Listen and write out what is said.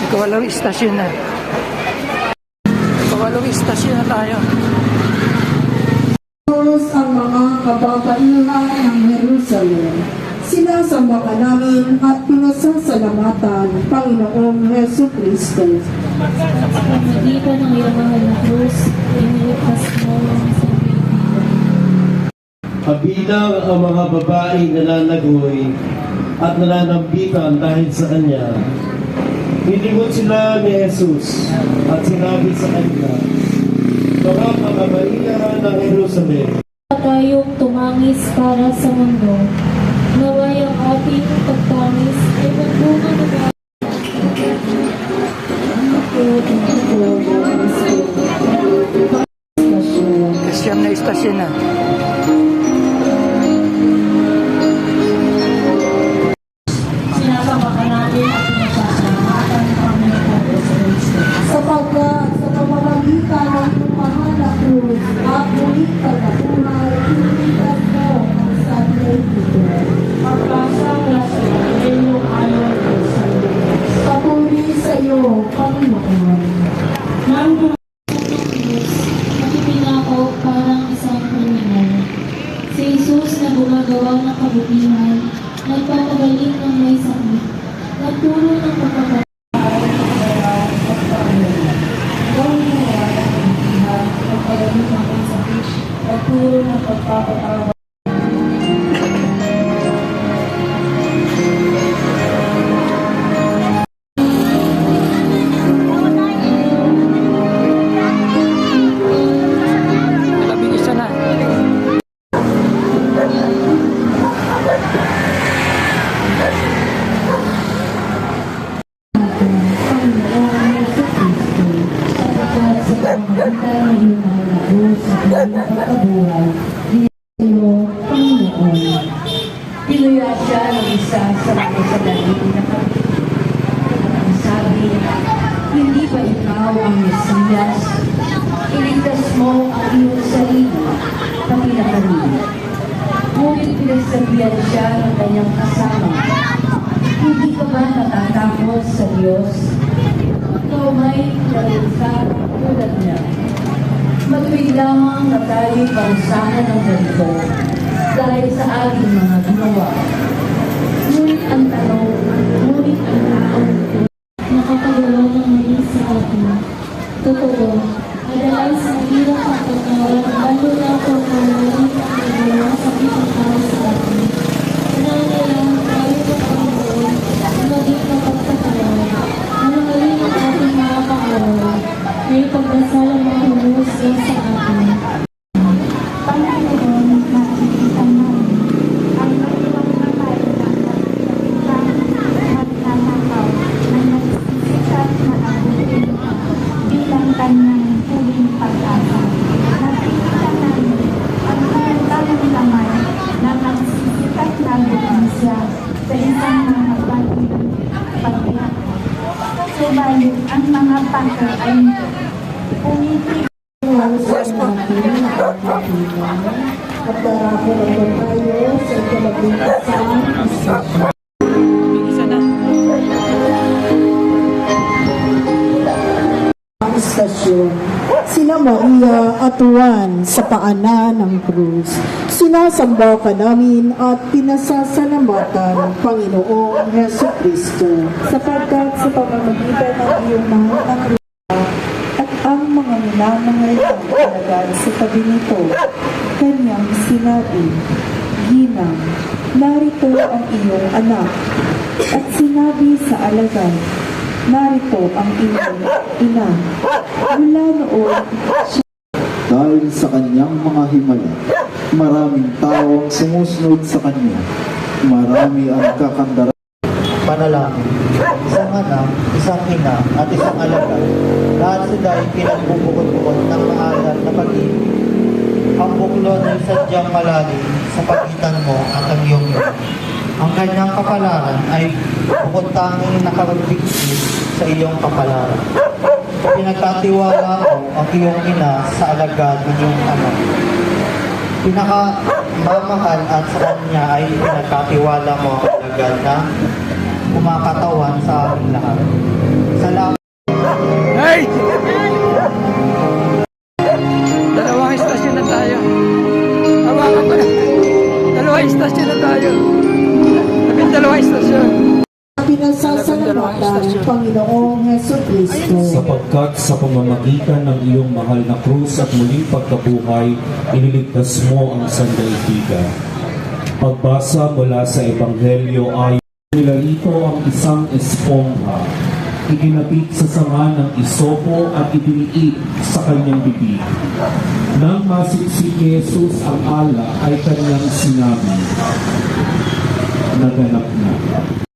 Kawalong istasyon na. Kawalong istasyon na tayo. Ang mga kababaihan ng Jerusalem, sinasamba ka namin at pinasasalamatan, Panginoong Heso Kristo. Pagpagitan ng iyong mahal na krus, iniligtas mo ang sarili. Kabilang ang mga babaeng nananagoy at nananambitan dahil sa Kanya, nilingon sila ni Jesus at sinabi sa Kanya, mga kababaihan ng Jerusalem, Tayong tumangis para sa mundo, naway ang ating pagtangis ay magbunga ng Kasyan na istasyon na. sinasama ka natin at pinasasalamatan ng Panginoon Kristo. Sapagkat sa pamamagitan ng iyong mahal na krus at muling pagkabuhay, iniligtas mo ang sanlay dito. Pagkasala sa Evangelyo ayon kay San Lucas. Papuri sa iyo, Panginoon. Nang Diyos, nakipinako parang isang kriminal. Si Jesus na gumagawa ng kabutihan, nagpapagaling ng may sakit, nagturo ng pagpapagaling. Nagturo ng pagpapatawa. Labing isa na. Pinuya siya ng isa sa mga sadalin na ang sabi, hindi ba ikaw ang Mesiyas? Iligtas mo ang iyong sarili, pati na kami. Ngunit pinagsabihan siya ng kanyang kasama, hindi ka ba natatakot sa Diyos? Ikaw may nalisa tulad niya. Matuwid lamang na tayo'y parusahan ng ganito dahil sa ating mga ginawa. Ngunit ang tanong, ngunit ang taong Nakapagawa ng mali sa atin. Totoo, madalas ang hirap ang pagkawan, lalo na kung mawawalan ang nagawa sa ibang tao sa atin. Nangangailangan tayo ng Panginoon na maging mapagpapalawan, na mahalin ang ating mga pangalan, na ipagdasal ang mga humusga sa atin. Panginoon, nakikita namin ang nagawang naman ng magnanakaw na nagsisikat na abutin bilang kanyang huling pag-asa. Nakikita namin ang kanyang kamay na nagsisikat na abutin siya sa isang mga bagay pagbiyak. Subalit ang mga pangka ay pumipig. Yes po. at darapon ako tayo sa kalabing Labing isa na. istasyon. Sina Maria at Juan sa paanan ng krus. Sinasamba ka namin at pinasasalamatan, Panginoong Heso Kristo. Sapagkat sa pamamagitan ng iyong mahal na krus at ang mga minamahal ng alagad sa tabi nito, kanyang sinabi, Ginang, narito ang iyong anak. At sinabi sa alagad, narito ang iyong ina. Mula noon, Dahil sa kanyang mga himala, maraming tao ang sumusunod sa kanya. Marami ang kakandara. Panalangin, isang anak, isang ina, at isang alagad. Lahat sila ay pinagbubukod-bukod ng maaral na pag-ibig. Ang buklod ay sadyang malalim sa pagitan mo at ang iyong ina. Ang kanyang kapalaran ay bukod tanging nakarubigsit sa iyong kapalaran. Pinagkatiwala mo ang iyong ina sa alagad ng iyong anak. Pinakamamahal at sa kanya ay pinagkatiwala mo ang alagad na kumakatawan sa aming lahat. Salamat pinasasalamatan, Panginoong Heso Kristo. Sapagkat sa pamamagitan ng iyong mahal na krus at muling pagkabuhay, iniligtas mo ang sandaigdigan. Pagbasa mula sa Ebanghelyo ay nilalito ang isang espongha, iginapit sa sanga ng isopo at itiniit sa kanyang bibig. Nang masiksik ni Jesus ang ala ay kanyang sinabi, naganap na.